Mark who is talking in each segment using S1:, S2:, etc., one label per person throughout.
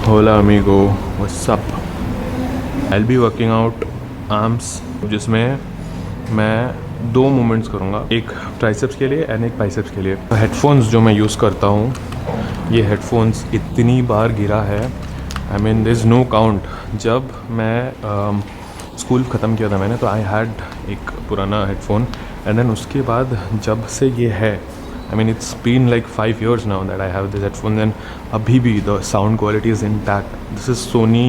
S1: Hola amigo, what's up? I'll be working out arms जिसमें मैं 2 movements करूँगा, एक ट्राइसेप्स के लिए एंड एक बाइसेप्स के लिए। हेडफोन्स जो मैं यूज़ करता हूँ, ये हेडफोन्स इतनी बार गिरा है, I mean there is no count. जब मैं स्कूल ख़त्म किया था मैंने, तो आई हैड एक पुराना हेडफोन एंड देन उसके बाद जब से ये है, I mean it's been like 5 years now that I have this headphone and abhi bhi the sound quality is intact. This is Sony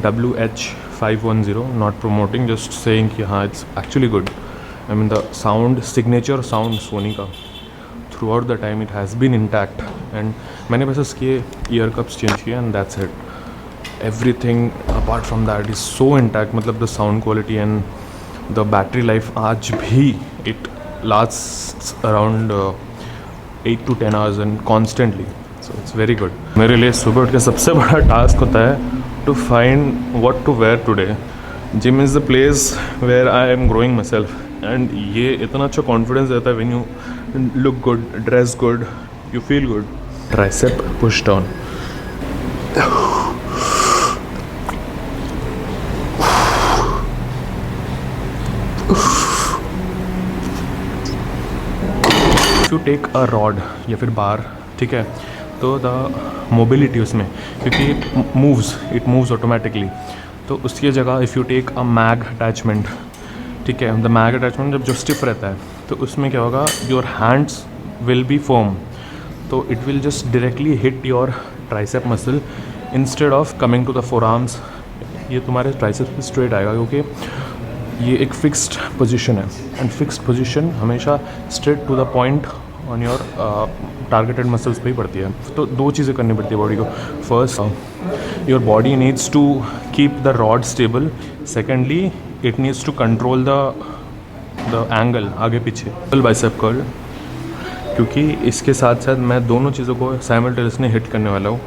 S1: WH-510, not promoting, just saying कि हाँ it's actually good. I mean the sound, signature sound Sony का throughout the time it has been intact and मैंने बस इसके ear cups change किए and that's it. Everything apart from that is so intact, मतलब the sound quality and the battery life आज भी it lasts around 8 to 10 hours and constantly, so it's very good. मेरे लिए सुबह उठ के सबसे बड़ा टास्क होता है to find what to wear today. Gym is the place where I am growing myself and ये इतना अच्छा confidence देता है when you look good, dress good, you feel good. Tricep push down. You take a rod या फिर बार, ठीक है, तो द मोबिलिटी उसमें, क्योंकि इट मूव्स ऑटोमेटिकली, तो उसकी जगह if you take a mag attachment, ठीक है, द मैग अटैचमेंट जब जो स्टिफ रहता है तो उसमें क्या होगा, your hands will be firm, तो it will just directly hit your tricep muscle instead of coming to the forearms. ये तुम्हारे ट्राइसेप पे स्ट्रेट आएगा क्योंकि ये एक फिक्स्ड पोजीशन है एंड फिक्स्ड पोजीशन हमेशा straight to the point on your targeted muscles पे ही पड़ती है। तो 2 चीज़ें करनी पड़ती है बॉडी को। First, your body needs to keep the rod stable, secondly it needs to control the angle आगे पीछे। बाइसेप कर्ल, क्योंकि इसके साथ साथ मैं दोनों चीज़ों को साइमल्टेनियसली हिट करने वाला हूँ,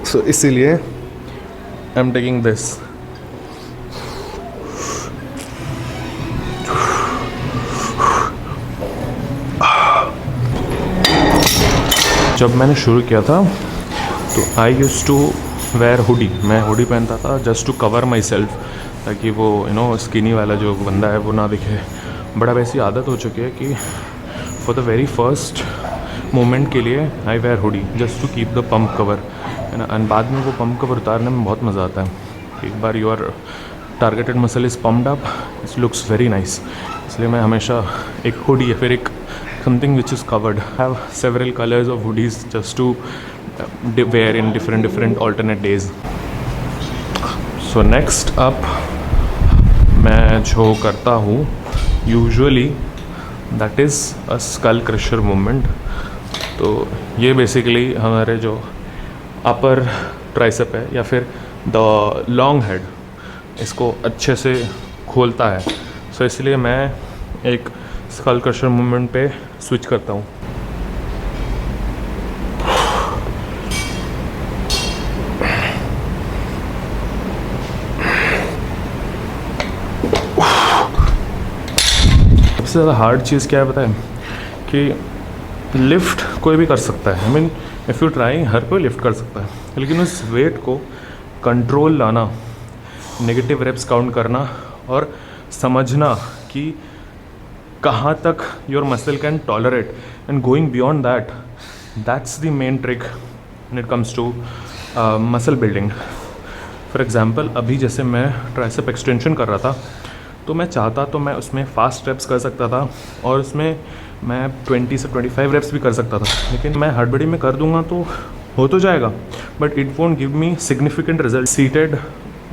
S1: सो इसीलिए आई एम टेकिंग दिस। जब मैंने शुरू किया था तो I use to wear hoodie, मैं हुडी पहनता था just to cover myself, ताकि वो स्किनी वाला जो बंदा है वो ना दिखे। बड़ा वैसी आदत हो चुकी है कि for the very first moment के लिए I wear hoodie just to keep the pump cover, है ना, एंड बाद में वो पम्प कवर उतारने में बहुत मज़ा आता है। एक बार your targeted muscle is pumped up, it looks very nice, इसलिए मैं हमेशा एक हुडी या फिर एक something which is covered. I have several colors of hoodies just to wear in different alternate days. So next up मैं जो करता हूँ usually that is a skull crusher movement. तो ये basically हमारे जो upper tricep है या फिर the long head, इसको अच्छे से खोलता है, so इसलिए मैं एक स्कल क्रशर मूवमेंट पे स्विच करता हूँ। सबसे ज़्यादा हार्ड चीज़ क्या है पता है, कि लिफ्ट कोई भी कर सकता है, I mean if you try हर कोई लिफ्ट कर सकता है, लेकिन उस वेट को कंट्रोल लाना, नेगेटिव रेप्स काउंट करना और समझना कि कहाँ तक your muscle can tolerate and going beyond that, that's the main trick when it comes to muscle building. For example अभी जैसे मैं ट्राइसेप एक्सटेंशन कर रहा था, तो मैं चाहता तो मैं उसमें फास्ट रेप्स कर सकता था और उसमें मैं 20 से 25 रेप्स भी कर सकता था, लेकिन मैं हड़बड़ी में कर दूंगा तो हो तो जाएगा, but it won't give me significant result. Seated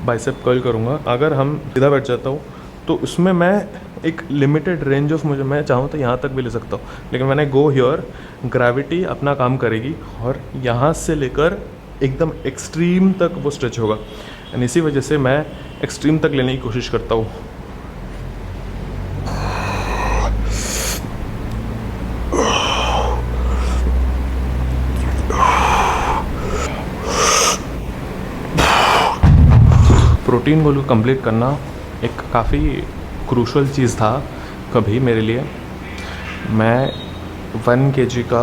S1: bicep curl करूँगा, अगर हम सीधा बैठ जाता हूँ तो उसमें मैं एक लिमिटेड रेंज ऑफ, मुझे मैं चाहूँ तो यहाँ तक भी ले सकता हूँ, लेकिन मैंने गो हियर ग्रेविटी अपना काम करेगी और यहाँ से लेकर एकदम एक्सट्रीम तक वो स्ट्रेच होगा, एंड इसी वजह से मैं एक्सट्रीम तक लेने की कोशिश करता हूँ। प्रोटीन गोल को कंप्लीट करना एक काफ़ी क्रूशल चीज़ था कभी मेरे लिए। मैं 1 kg का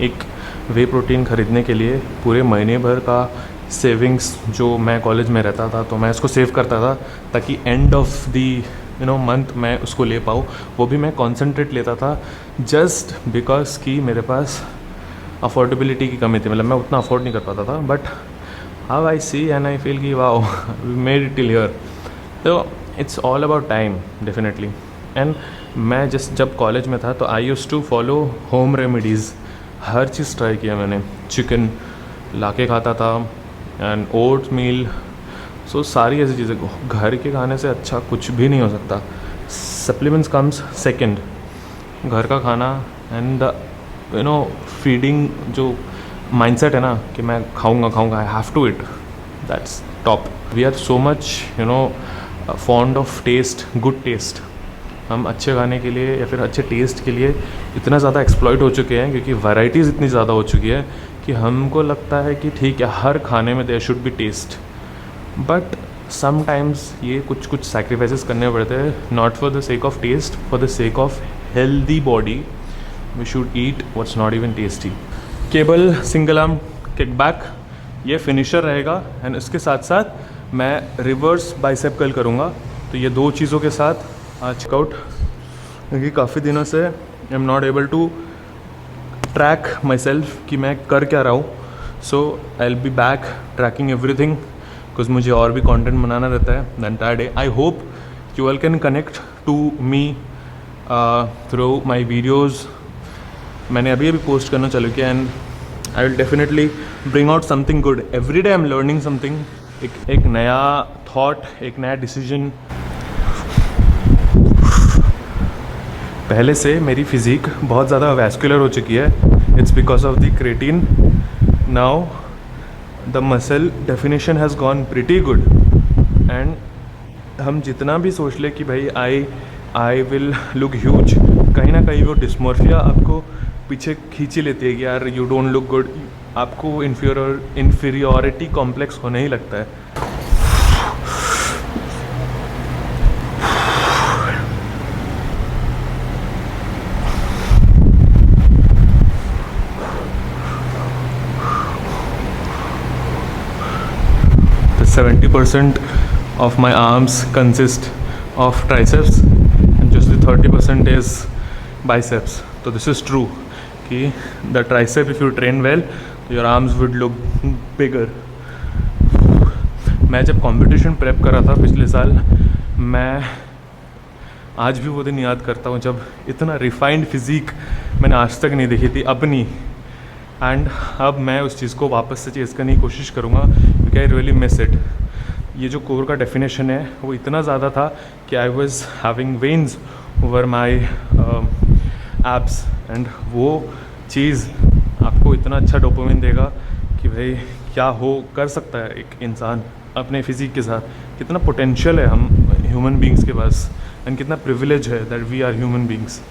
S1: एक वे प्रोटीन ख़रीदने के लिए पूरे महीने भर का सेविंग्स जो मैं कॉलेज में रहता था तो मैं इसको सेव करता था ताकि एंड ऑफ दी मंथ मैं उसको ले पाऊँ। वो भी मैं कॉन्सेंट्रेट लेता था जस्ट बिकॉज कि मेरे पास अफोर्डेबिलिटी की कमी थी, मतलब मैं उतना अफोर्ड नहीं कर पाता था। But how I see and I feel कि wow we made it till here. तो it's all about time definitely. And मैं जब कॉलेज में था तो I use to follow home remedies. हर चीज़ ट्राई किया मैंने, चिकन ला के खाता था एंड ओट्स मील, सो सारी ऐसी चीज़ें। घर के खाने से अच्छा कुछ भी नहीं हो सकता। सप्लीमेंट्स कम्स सेकंड, घर का खाना एंड द फीडिंग जो माइंडसेट है ना कि मैं खाऊंगा, I have to eat, that's top. We are so much fond of taste, good taste. हम अच्छे खाने के लिए या फिर अच्छे टेस्ट के लिए इतना ज़्यादा एक्सप्लॉइट हो चुके हैं क्योंकि वैराइटीज़ इतनी ज़्यादा हो चुकी है कि हमको लगता है कि ठीक है हर खाने में there should be taste. But sometimes ये कुछ सैक्रिफाइसेस करने पड़ते हैं, not for the sake of taste, for the sake of healthy body we should eat what's not even tasty. Cable single arm kickback ये फिनिशर रहेगा and इसके साथ साथ मैं रिवर्स बाइसेप कर्ल करूँगा। तो ये दो चीज़ों के साथ आज वर्कआउट, क्योंकि काफ़ी दिनों से I am not able to track myself कि मैं कर क्या रहा हूँ। So I will be back tracking everything because मुझे और भी कंटेंट बनाना रहता है the entire day. I hope you all can connect to me through my videos. मैंने अभी पोस्ट करना चालू किया and I will definitely bring out something good every day. I am learning something, एक नया थॉट, एक नया डिसीजन। पहले से मेरी फिज़िक बहुत ज़्यादा वैस्कुलर हो चुकी है, it's because of the creatine. Now the muscle definition has gone pretty good and हम जितना भी सोच ले कि भाई आई विल लुक ह्यूज, कहीं ना कहीं वो डिस्मोर्फिया आपको पीछे खींची लेती है कि यार यू डोंट लुक गुड। आपको इन्फीरियॉरिटी कॉम्प्लेक्स होने ही लगता है। The 70% of my arms consist of triceps and just the 30% is biceps. So this is true कि the tricep if you train well your arms would look bigger. मैं जब competition prep कर रहा था पिछले साल, मैं आज भी वो दिन याद करता हूँ जब इतना रिफाइंड फिज़िक मैंने आज तक नहीं देखी थी अपनी। एंड अब मैं उस चीज़ को वापस से चेज़ करने की कोशिश करूँगा क्योंकि आई रियली मिस इट। ये जो कोर का डेफिनेशन है वो इतना ज़्यादा था कि I was having veins over my abs and वो चीज़ आपको इतना अच्छा डोपामिन देगा कि भाई क्या हो कर सकता है एक इंसान अपने फिज़िक के साथ, कितना पोटेंशियल है हम ह्यूमन बींग्स के पास एंड कितना प्रिविलेज है that we are human beings.